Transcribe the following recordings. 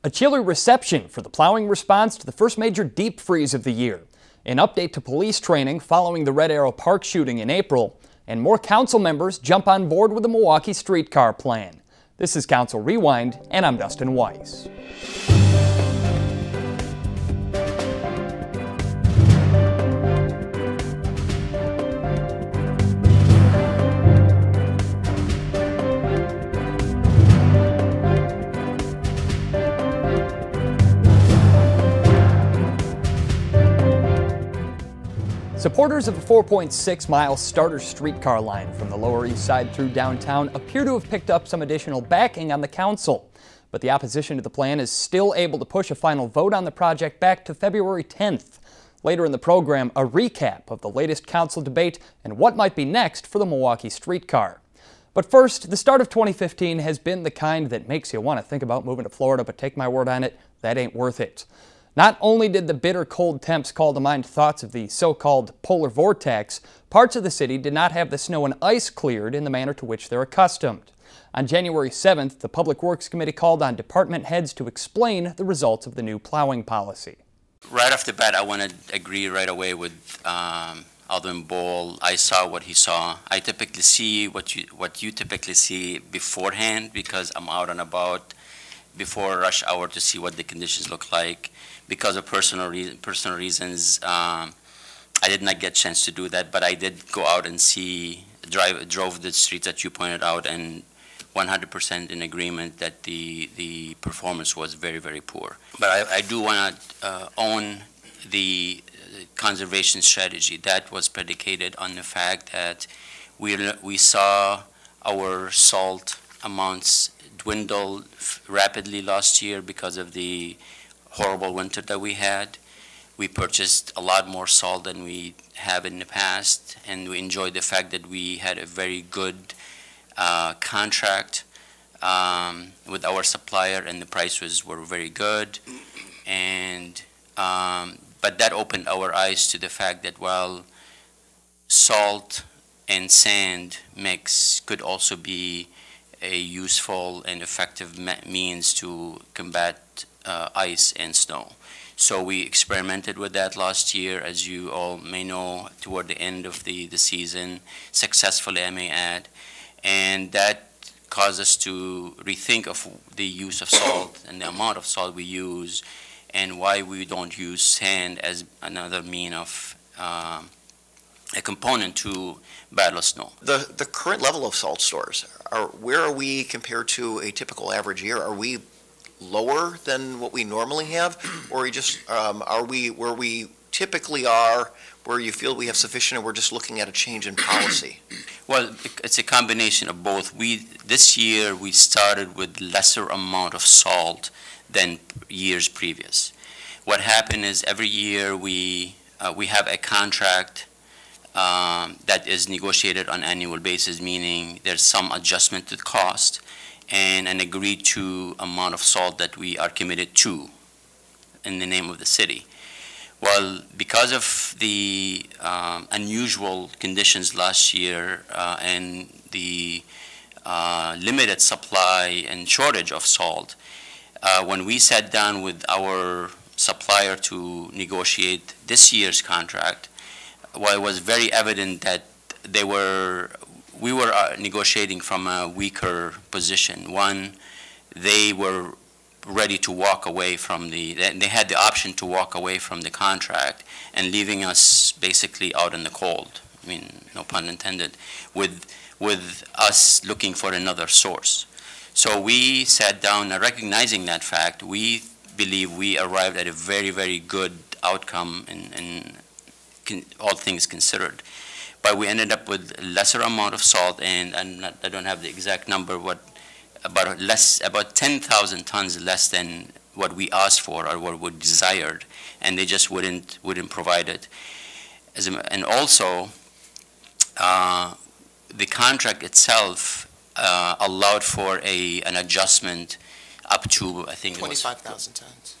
A chilly reception for the plowing response to the first major deep freeze of the year. An update to police training following the Red Arrow Park shooting in April. And more council members jump on board with the Milwaukee streetcar plan. This is Council Rewind, and I'm Dustin Weiss. Supporters of a 4.6-mile starter streetcar line from the Lower East Side through downtown appear to have picked up some additional backing on the council. But the opposition to the plan is still able to push a final vote on the project back to February 10th. Later in the program, a recap of the latest council debate and what might be next for the Milwaukee streetcar. But first, the start of 2015 has been the kind that makes you want to think about moving to Florida, but take my word on it, that ain't worth it. Not only did the bitter cold temps call to mind thoughts of the so-called polar vortex, parts of the city did not have the snow and ice cleared in the manner to which they're accustomed. On January 7th, the Public Works Committee called on department heads to explain the results of the new plowing policy. Right off the bat, I want to agree right away with Alderman Ball. I saw what he saw. I typically see what you typically see beforehand because I'm out and about before rush hour to see what the conditions look like. Because of personal reasons, I did not get a chance to do that, but I did go out and drove the streets that you pointed out, and 100% in agreement that the performance was very, very poor. But I do want to own the conservation strategy that was predicated on the fact that we saw our salt amounts dwindle rapidly last year because of the horrible winter that we had. We purchased a lot more salt than we have in the past, and we enjoyed the fact that we had a very good contract with our supplier, and the prices were very good. And but that opened our eyes to the fact that while salt and sand mix could also be a useful and effective means to combat ice and snow. So we experimented with that last year, as you all may know, toward the end of the season, successfully I may add, and that caused us to rethink of the use of salt and the amount of salt we use and why we don't use sand as another mean of a component to battle snow. The current level of salt stores, where are we compared to a typical average year? Are we lower than what we normally have, or are we where we typically are, where you feel we have sufficient and we're just looking at a change in policy? Well, it's a combination of both. This year we started with lesser amount of salt than years previous. What happened is every year we have a contract that is negotiated on an annual basis, meaning there's some adjustment to the cost and an agreed to amount of salt that we are committed to in the name of the city. Well, because of the unusual conditions last year and the limited supply and shortage of salt, when we sat down with our supplier to negotiate this year's contract, well, it was very evident that we were negotiating from a weaker position. One, they were ready to walk away from they had the option to walk away from the contract and leaving us basically out in the cold. I mean, no pun intended, with us looking for another source. So we sat down and recognizing that fact, we believe we arrived at a very, very good outcome in all things considered. But we ended up with a lesser amount of salt, and I don't have the exact number, about 10,000 tons less than what we asked for or what we desired, and they just wouldn't provide it. And also, the contract itself allowed for an adjustment up to, I think, 25,000 tons.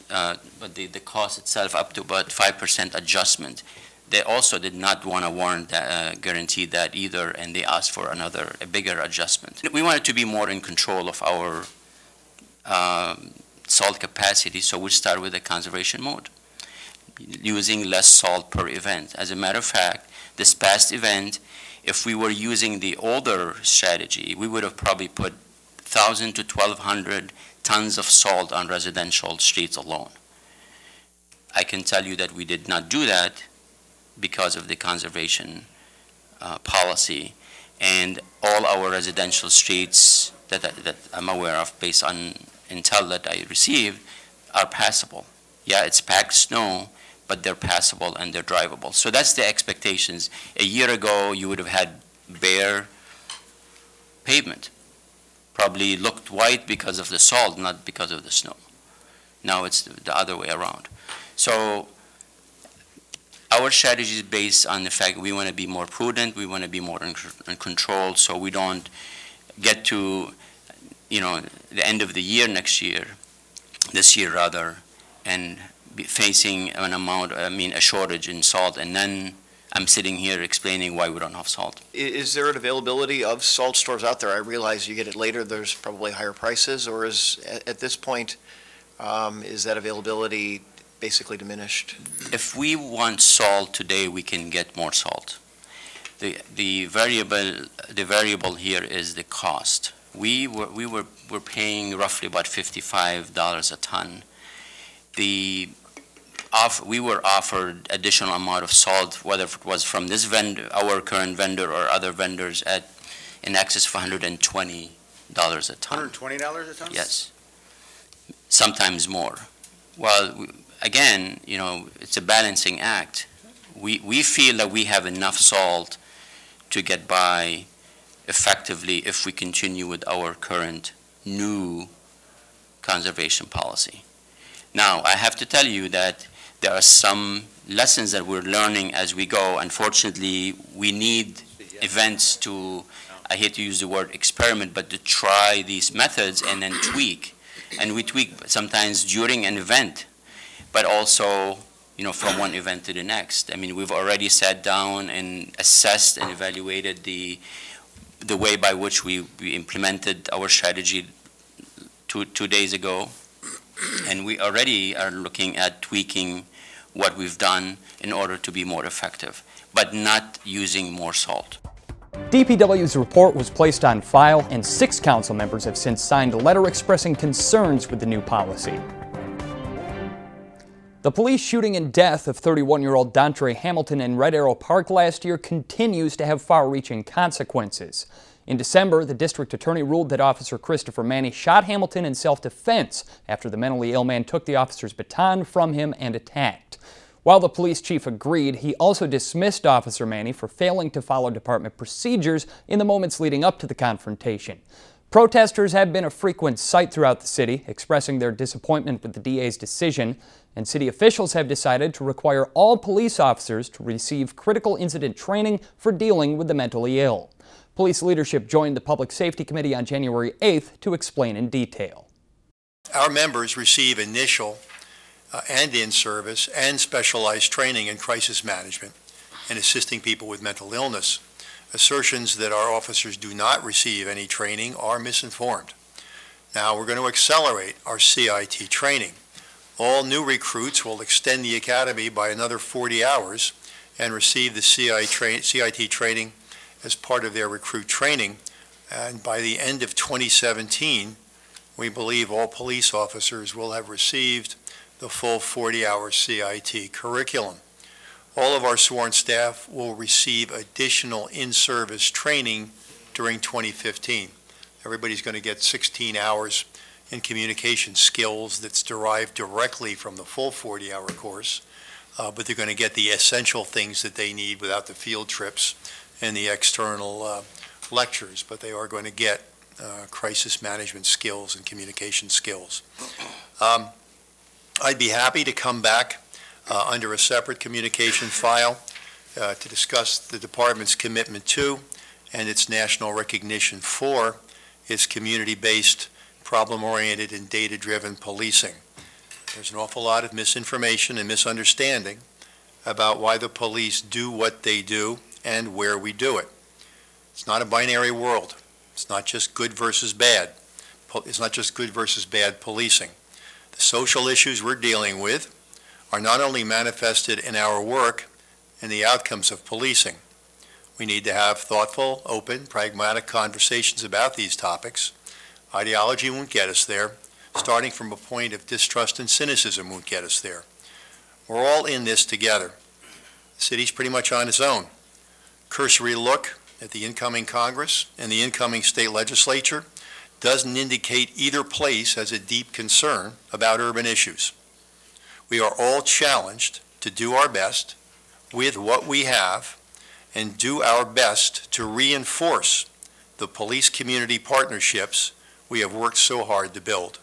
But the cost itself up to about 5% adjustment. They also did not want to guarantee that either, and they asked for a bigger adjustment. We wanted to be more in control of our salt capacity, so we start with the conservation mode, using less salt per event. As a matter of fact, this past event, if we were using the older strategy, we would have probably put 1,000 to 1,200 tons of salt on residential streets alone. I can tell you that we did not do that because of the conservation policy, and all our residential streets that I'm aware of, based on intel that I received, are passable. Yeah, it's packed snow, but they're passable and they're drivable. So that's the expectations. A year ago, you would have had bare pavement. Probably looked white because of the salt, not because of the snow. Now it's the other way around. So our strategy is based on the fact we want to be more prudent, we want to be more in control, so we don't get to, you know, the end of the year this year rather, and be facing an amount, a shortage in salt, and then I'm sitting here explaining why we don't have salt. Is there an availability of salt stores out there? I realize you get it later, there's probably higher prices, or is, at this point, is that availability basically diminished? If we want salt today, we can get more salt. The variable here is the cost. We're paying roughly about $55 a ton. We were offered additional amount of salt, whether it was from this vendor, our current vendor, or other vendors, at in excess of $120 a ton. $120 a ton? Yes, sometimes more. Well, again, you know, it's a balancing act. We feel that we have enough salt to get by effectively if we continue with our current new conservation policy. Now, I have to tell you that there are some lessons that we're learning as we go. Unfortunately, we need events to, I hate to use the word experiment, but to try these methods and then tweak. And we tweak sometimes during an event, but also, you know, from one event to the next. I mean, we've already sat down and assessed and evaluated the way by which we implemented our strategy two days ago. And we already are looking at tweaking what we've done in order to be more effective, but not using more salt. DPW's report was placed on file, and 6 council members have since signed a letter expressing concerns with the new policy. The police shooting and death of 31-year-old Janaury Hamilton in Red Arrow Park last year continues to have far-reaching consequences. In December, the district attorney ruled that Officer Christopher Manny shot Hamilton in self-defense after the mentally ill man took the officer's baton from him and attacked. While the police chief agreed, he also dismissed Officer Manny for failing to follow department procedures in the moments leading up to the confrontation. Protesters have been a frequent sight throughout the city, expressing their disappointment with the DA's decision, and city officials have decided to require all police officers to receive critical incident training for dealing with the mentally ill. Police leadership joined the Public Safety Committee on January 8th to explain in detail. Our members receive initial and in-service and specialized training in crisis management and assisting people with mental illness. Assertions that our officers do not receive any training are misinformed. Now we're going to accelerate our CIT training. All new recruits will extend the academy by another 40 hours and receive the CIT training as part of their recruit training. And by the end of 2017, we believe all police officers will have received the full 40-hour CIT curriculum. All of our sworn staff will receive additional in-service training during 2015. Everybody's going to get 16 hours in communication skills that's derived directly from the full 40-hour course, but they're going to get the essential things that they need without the field trips and the external lectures, but they are going to get crisis management skills and communication skills. I'd be happy to come back under a separate communication file to discuss the department's commitment to and its national recognition for its community-based, problem-oriented, and data-driven policing. There's an awful lot of misinformation and misunderstanding about why the police do what they do and where we do it. It's not a binary world. It's not just good versus bad. It's not just good versus bad policing. The social issues we're dealing with are not only manifested in our work and the outcomes of policing. We need to have thoughtful, open, pragmatic conversations about these topics. Ideology won't get us there. Starting from a point of distrust and cynicism won't get us there. We're all in this together. The city's pretty much on its own. Cursory look at the incoming Congress and the incoming state legislature doesn't indicate either place has a deep concern about urban issues. We are all challenged to do our best with what we have and do our best to reinforce the police community partnerships we have worked so hard to build.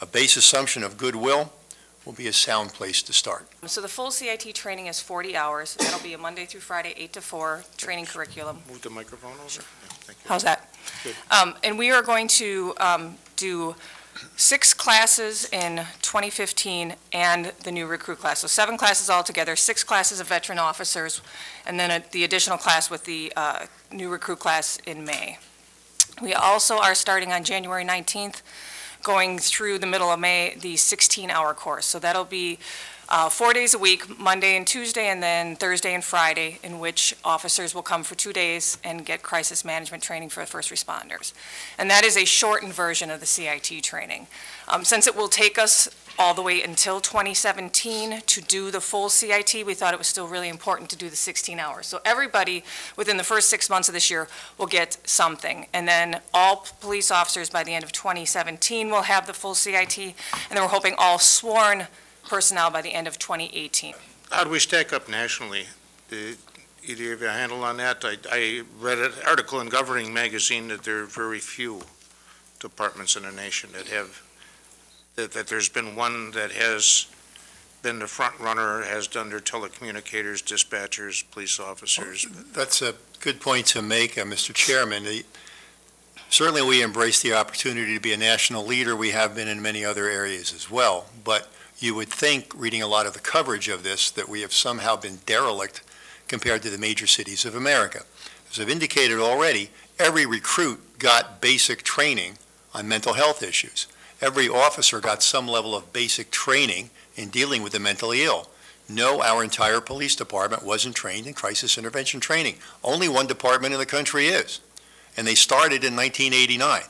A base assumption of goodwill will be a sound place to start. So the full CIT training is 40 hours. That'll be a Monday through Friday, 8 to 4 training curriculum. Move the microphone over. Yeah, thank you. How's that? Good. And we are going to do 6 classes in 2015 and the new recruit class. So 7 classes altogether, 6 classes of veteran officers, and then the additional class with the new recruit class in May. We also are starting on January 19th, going through the middle of May, the 16-hour course. So that'll be 4 days a week, Monday and Tuesday, and then Thursday and Friday, in which officers will come for 2 days and get crisis management training for first responders. And that is a shortened version of the CIT training. Since it will take us all the way until 2017 to do the full CIT, we thought it was still really important to do the 16 hours. So everybody within the first 6 months of this year will get something. And then all police officers by the end of 2017 will have the full CIT. And then we're hoping all sworn personnel by the end of 2018. How do we stack up nationally? Either of you have a handle on that? I read an article in Governing Magazine that there are very few departments in the nation that have, that there's been one that has been the front runner, has done their telecommunicators, dispatchers, police officers. That's a good point to make, Mr. Chairman. Certainly we embrace the opportunity to be a national leader. We have been in many other areas as well. But you would think, reading a lot of the coverage of this, that we have somehow been derelict compared to the major cities of America. As I've indicated already, every recruit got basic training on mental health issues. Every officer got some level of basic training in dealing with the mentally ill. No, our entire police department wasn't trained in crisis intervention training. Only one department in the country is, and they started in 1989.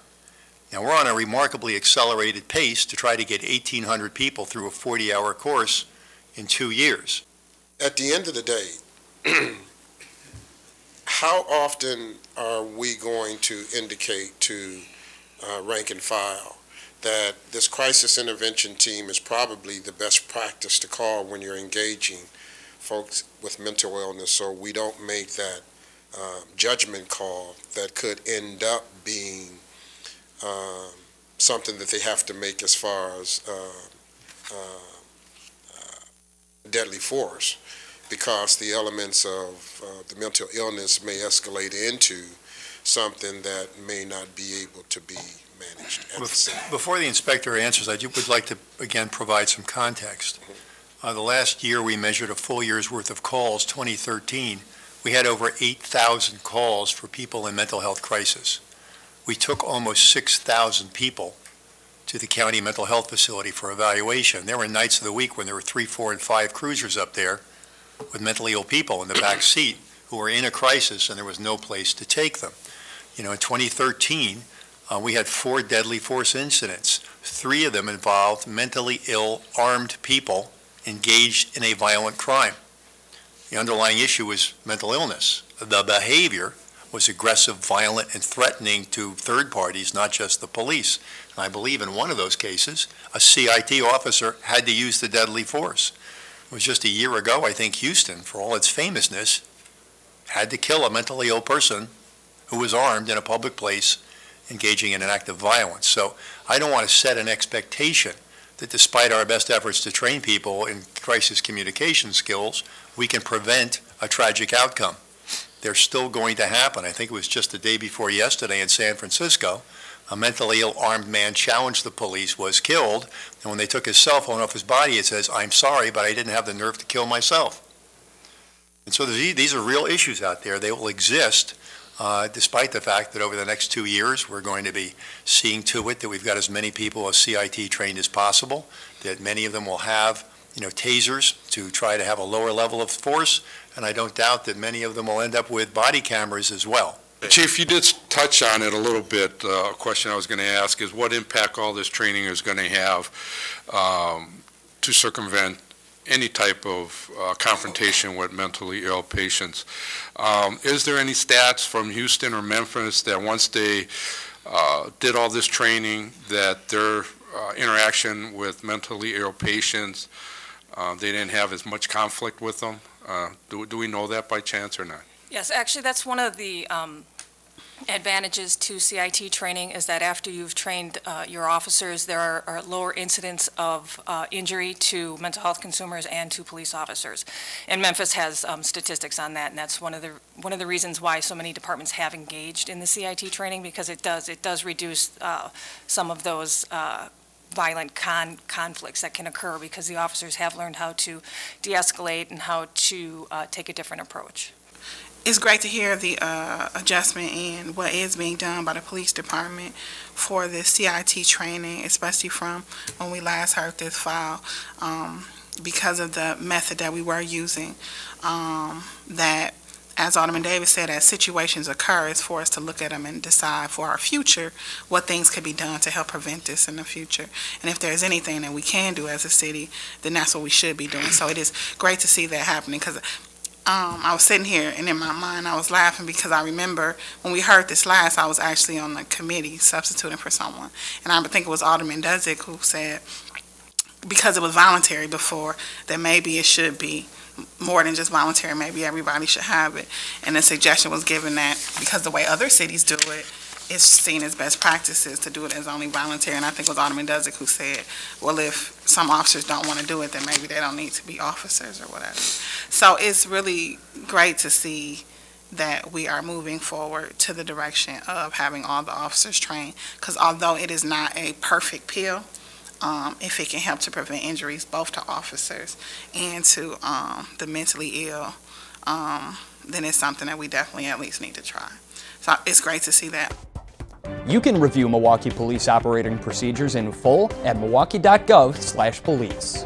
Now, we're on a remarkably accelerated pace to try to get 1,800 people through a 40-hour course in 2 years. At the end of the day, how often are we going to indicate to rank and file that this crisis intervention team is probably the best practice to call when you're engaging folks with mental illness, so we don't make that judgment call that could end up being something that they have to make as far as deadly force, because the elements of the mental illness may escalate into something that may not be able to be managed. Before the inspector answers, I would like to again provide some context. The last year we measured a full year's worth of calls, 2013. We had over 8,000 calls for people in mental health crisis. We took almost 6,000 people to the county mental health facility for evaluation. There were nights of the week when there were 3, 4, and 5 cruisers up there with mentally ill people in the back seat who were in a crisis and there was no place to take them. You know, in 2013, we had 4 deadly force incidents. 3 of them involved mentally ill, armed people engaged in a violent crime. The underlying issue was mental illness. The behavior was aggressive, violent, and threatening to third parties, not just the police. And I believe in one of those cases, a CIT officer had to use the deadly force. It was just a year ago, I think Houston, for all its famousness, had to kill a mentally ill person who was armed in a public place engaging in an act of violence. So I don't want to set an expectation that despite our best efforts to train people in crisis communication skills, we can prevent a tragic outcome. They're still going to happen. I think it was just the day before yesterday in San Francisco, a mentally ill armed man challenged the police, was killed, and when they took his cell phone off his body, it says, "I'm sorry, but I didn't have the nerve to kill myself." And so these are real issues out there. They will exist despite the fact that over the next 2 years, we're going to be seeing to it that we've got as many people as CIT trained as possible, that many of them will have, tasers to try to have a lower level of force, and I don't doubt that many of them will end up with body cameras as well. Chief, you did touch on it a little bit. A question I was going to ask is what impact all this training is going to have to circumvent any type of confrontation with mentally ill patients. Is there any stats from Houston or Memphis that once they did all this training that their interaction with mentally ill patients, they didn't have as much conflict with them? Do we know that by chance or not? Yes, actually, that's one of the advantages to CIT training is that after you've trained your officers, there are lower incidents of injury to mental health consumers and to police officers. And Memphis has statistics on that, and that's one of the reasons why so many departments have engaged in the CIT training, because it does reduce some of those violent conflicts that can occur because the officers have learned how to de-escalate and how to take a different approach. It's great to hear the adjustment in what is being done by the police department for the CIT training, especially from when we last heard this file, because of the method that we were using, that, as Alderman Davis said, as situations occur, it's for us to look at them and decide for our future what things could be done to help prevent this in the future. And if there's anything that we can do as a city, then that's what we should be doing. So it is great to see that happening, because I was sitting here, and in my mind, I was laughing because I remember when we heard this last, I was actually on the committee substituting for someone. And I think it was Alderman Dudzik who said, because it was voluntary before, that maybe it should be more than just voluntary, maybe everybody should have it. And the suggestion was given that because the way other cities do it, it's seen as best practices to do it as only voluntary. And I think it was Alderman Dudzik who said, well, if some officers don't want to do it, then maybe they don't need to be officers or whatever. So it's really great to see that we are moving forward to the direction of having all the officers trained, because although it is not a perfect pill, if it can help to prevent injuries both to officers and to the mentally ill, then it's something that we definitely at least need to try. So it's great to see that. You can review Milwaukee police operating procedures in full at milwaukee.gov/police.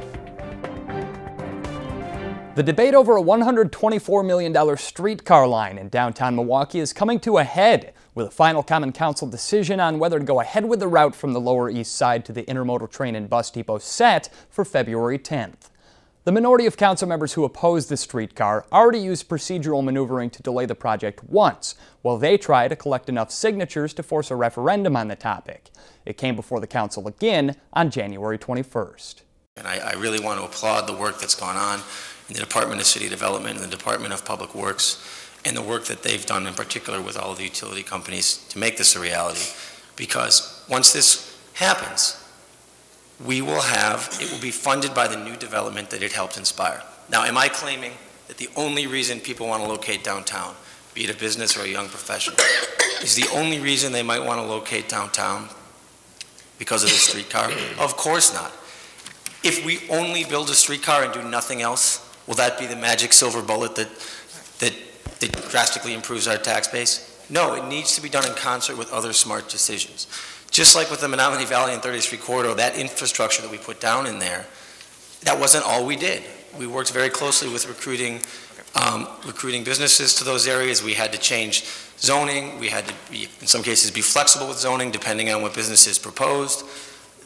The debate over a $124 million streetcar line in downtown Milwaukee is coming to a head, with a final Common Council decision on whether to go ahead with the route from the Lower East Side to the Intermodal Train and Bus Depot set for February 10th. The minority of council members who oppose the streetcar already used procedural maneuvering to delay the project once, while they try to collect enough signatures to force a referendum on the topic. It came before the council again on January 21st. And I really want to applaud the work that's gone on in the Department of City Development and the Department of Public Works, and the work that they've done in particular with all of the utility companies to make this a reality. Because once this happens, it will be funded by the new development that it helped inspire. Now, am I claiming that the only reason people want to locate downtown, be it a business or a young professional, is the only reason they might want to locate downtown because of the streetcar? Of course not. If we only build a streetcar and do nothing else, will that be the magic silver bullet that drastically improves our tax base? No, it needs to be done in concert with other smart decisions. Just like with the Menominee Valley and 30th Street corridor, that infrastructure that we put down in there, that wasn't all we did. We worked very closely with recruiting businesses to those areas. We had to change zoning. We had to, in some cases, be flexible with zoning depending on what businesses proposed.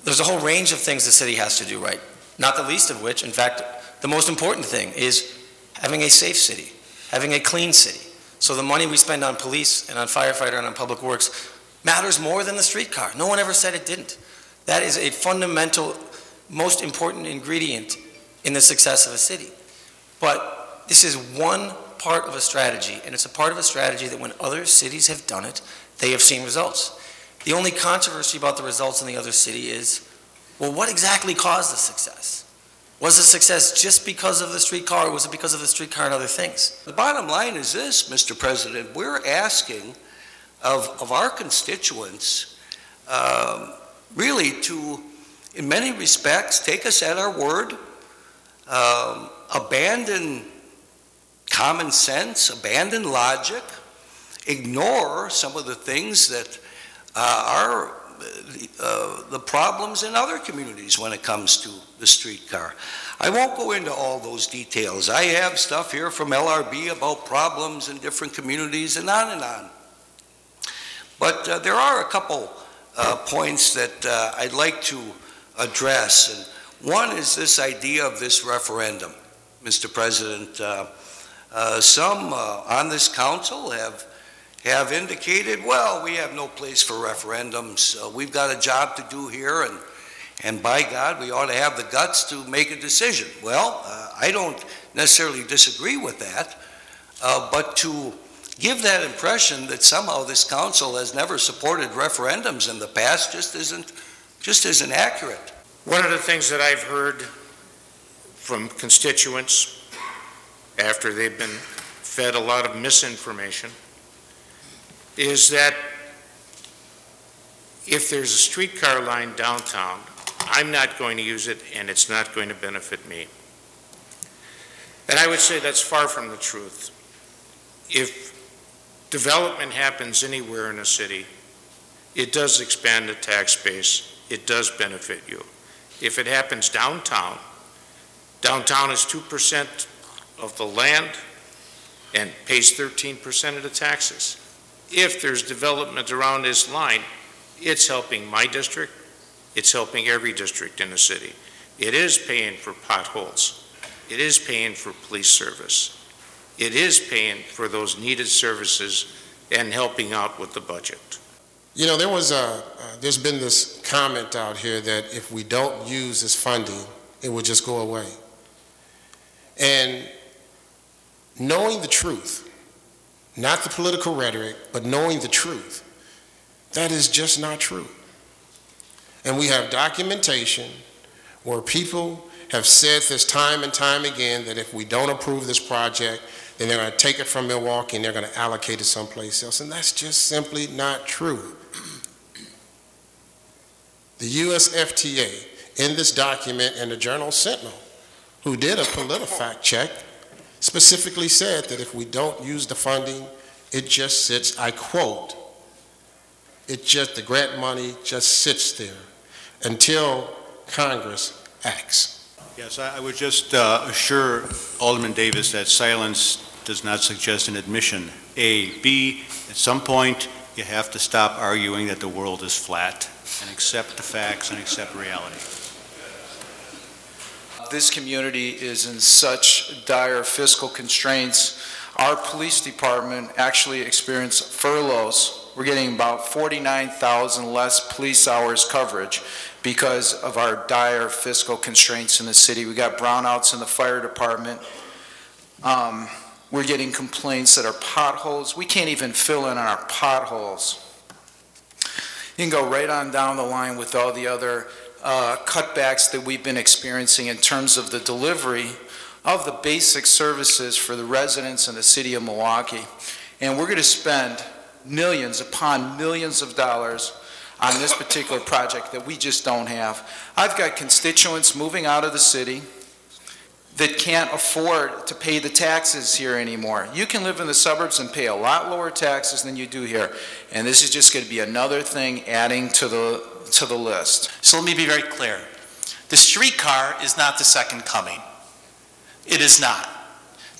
There's a whole range of things the city has to do right, not the least of which, in fact, the most important thing is having a safe city, having a clean city. So the money we spend on police and on firefighter and on public works matters more than the streetcar. No one ever said it didn't. That is a fundamental, most important ingredient in the success of a city. But this is one part of a strategy, and it's a part of a strategy that when other cities have done it, they have seen results. The only controversy about the results in the other city is, well, what exactly caused the success? Was the success just because of the streetcar, or was it because of the streetcar and other things? The bottom line is this, Mr. President, we're asking of our constituents really to, in many respects, take us at our word, abandon common sense, abandon logic, ignore some of the things that are the problems in other communities when it comes to the streetcar. I won't go into all those details. I have stuff here from LRB about problems in different communities and on and on. But there are a couple points that I'd like to address. And one is this idea of this referendum, Mr. President. Some on this council have indicated, well, we have no place for referendums. We've got a job to do here, and by God, we ought to have the guts to make a decision. Well, I don't necessarily disagree with that, but to give that impression that somehow this council has never supported referendums in the past just isn't accurate. One of the things that I've heard from constituents after they've been fed a lot of misinformation is that if there's a streetcar line downtown, I'm not going to use it and it's not going to benefit me. And I would say that's far from the truth. If development happens anywhere in a city, it does expand the tax base, it does benefit you. If it happens downtown, downtown is 2% of the land and pays 13% of the taxes. If there's development around this line, it's helping my district, it's helping every district in the city. It is paying for potholes. It is paying for police service. It is paying for those needed services and helping out with the budget. You know, there's been this comment out here that if we don't use this funding, it will just go away. And knowing the truth, not the political rhetoric, but knowing the truth, that is just not true. And we have documentation where people have said this time and time again that if we don't approve this project, then they're going to take it from Milwaukee and they're going to allocate it someplace else. And that's just simply not true. The USFTA, in this document in the Journal Sentinel, who did a PolitiFact check, specifically said that if we don't use the funding, it just sits, I quote, the grant money just sits there until Congress acts. Yes, I would just assure Alderman Davis that silence does not suggest an admission. A. B, at some point, you have to stop arguing that the world is flat and accept the facts and accept reality. This community is in such dire fiscal constraints. Our police department actually experienced furloughs. We're getting about 49,000 less police hours coverage because of our dire fiscal constraints in the city. We got brownouts in the fire department. We're getting complaints that our potholes, we can't even fill in our potholes. You can go right on down the line with all the other cutbacks that we've been experiencing in terms of the delivery of the basic services for the residents in the city of Milwaukee. And we're going to spend millions upon millions of dollars on this particular project that we just don't have. I've got constituents moving out of the city that can't afford to pay the taxes here anymore. You can live in the suburbs and pay a lot lower taxes than you do here. And this is just going to be another thing adding to the list. So let me be very clear. The streetcar is not the second coming. It is not.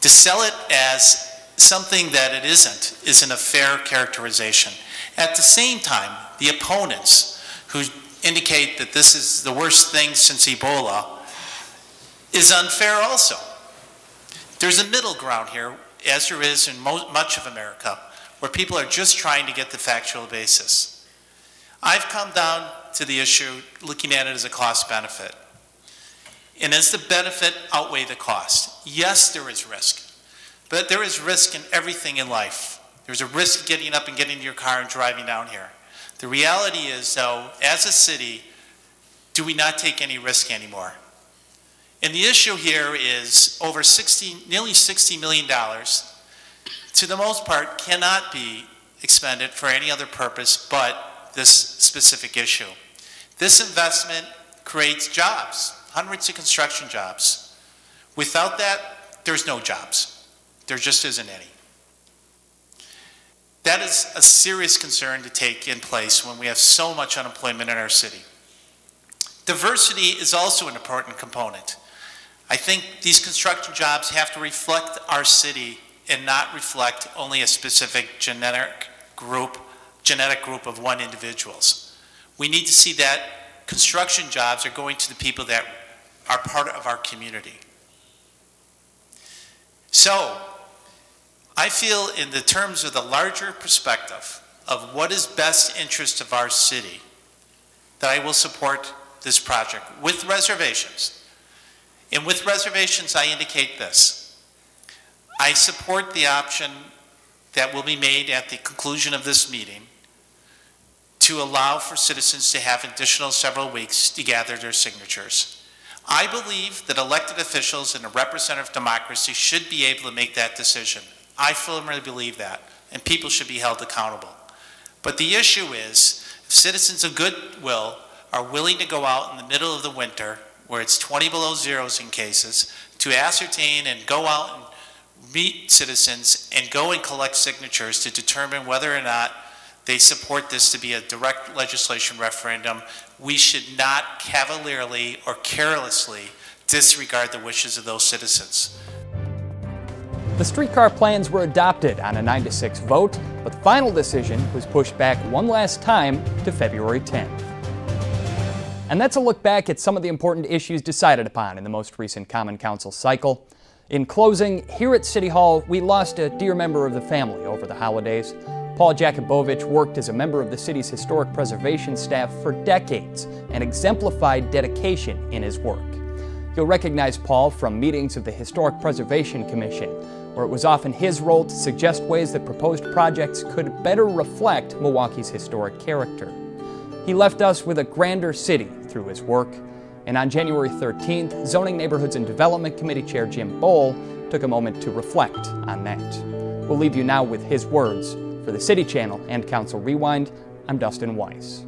To sell it as something that it isn't a fair characterization. At the same time, the opponents who indicate that this is the worst thing since Ebola is unfair also. There's a middle ground here, as there is in much of America, where people are just trying to get the factual basis. I've come down to the issue looking at it as a cost-benefit. And does the benefit outweigh the cost? Yes, there is risk. But there is risk in everything in life. There's a risk getting up and getting in your car and driving down here. The reality is, though, as a city, do we not take any risk anymore? And the issue here is over nearly $60 million, to the most part, cannot be expended for any other purpose but this specific issue. This investment creates jobs, hundreds of construction jobs. Without that, there's no jobs. There just isn't any. That is a serious concern to take in place when we have so much unemployment in our city. Diversity is also an important component. I think these construction jobs have to reflect our city and not reflect only a specific genetic group of one individuals. We need to see that construction jobs are going to the people that are part of our community. So, I feel in the terms of the larger perspective of what is best interest of our city, that I will support this project with reservations. And with reservations, I indicate this. I support the option that will be made at the conclusion of this meeting to allow for citizens to have additional several weeks to gather their signatures. I believe that elected officials in a representative democracy should be able to make that decision. I firmly believe that, and people should be held accountable. But the issue is, if citizens of goodwill are willing to go out in the middle of the winter, where it's 20 below zeros in cases, to ascertain and go out and meet citizens and go and collect signatures to determine whether or not they support this to be a direct legislation referendum, we should not cavalierly or carelessly disregard the wishes of those citizens. The streetcar plans were adopted on a 9-6 vote, but the final decision was pushed back one last time to February 10th. And that's a look back at some of the important issues decided upon in the most recent Common Council cycle. In closing, here at City Hall, we lost a dear member of the family over the holidays. Paul Jakubowicz worked as a member of the city's historic preservation staff for decades and exemplified dedication in his work. You'll recognize Paul from meetings of the Historic Preservation Commission, where it was often his role to suggest ways that proposed projects could better reflect Milwaukee's historic character. He left us with a grander city through his work, and on January 13th, Zoning, Neighborhoods, and Development Committee Chair Jim Bohl took a moment to reflect on that. We'll leave you now with his words. For the City Channel and Council Rewind, I'm Dustin Weiss.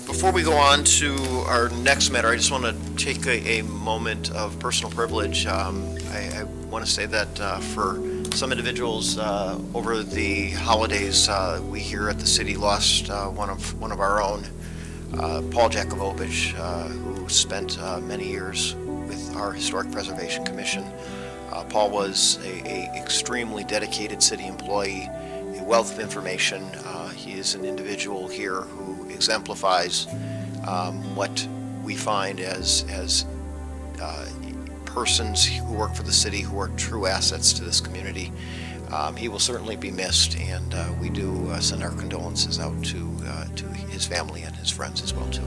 Before we go on to our next matter, I just want to take a moment of personal privilege. I want to say that for some individuals over the holidays, we here at the city lost one of our own, Paul Jakubowicz, who spent many years with our Historic Preservation Commission. Paul was a extremely dedicated city employee, a wealth of information. He is an individual here who exemplifies what we find as persons who work for the city, who are true assets to this community. He will certainly be missed, and we do send our condolences out to his family and his friends as well too.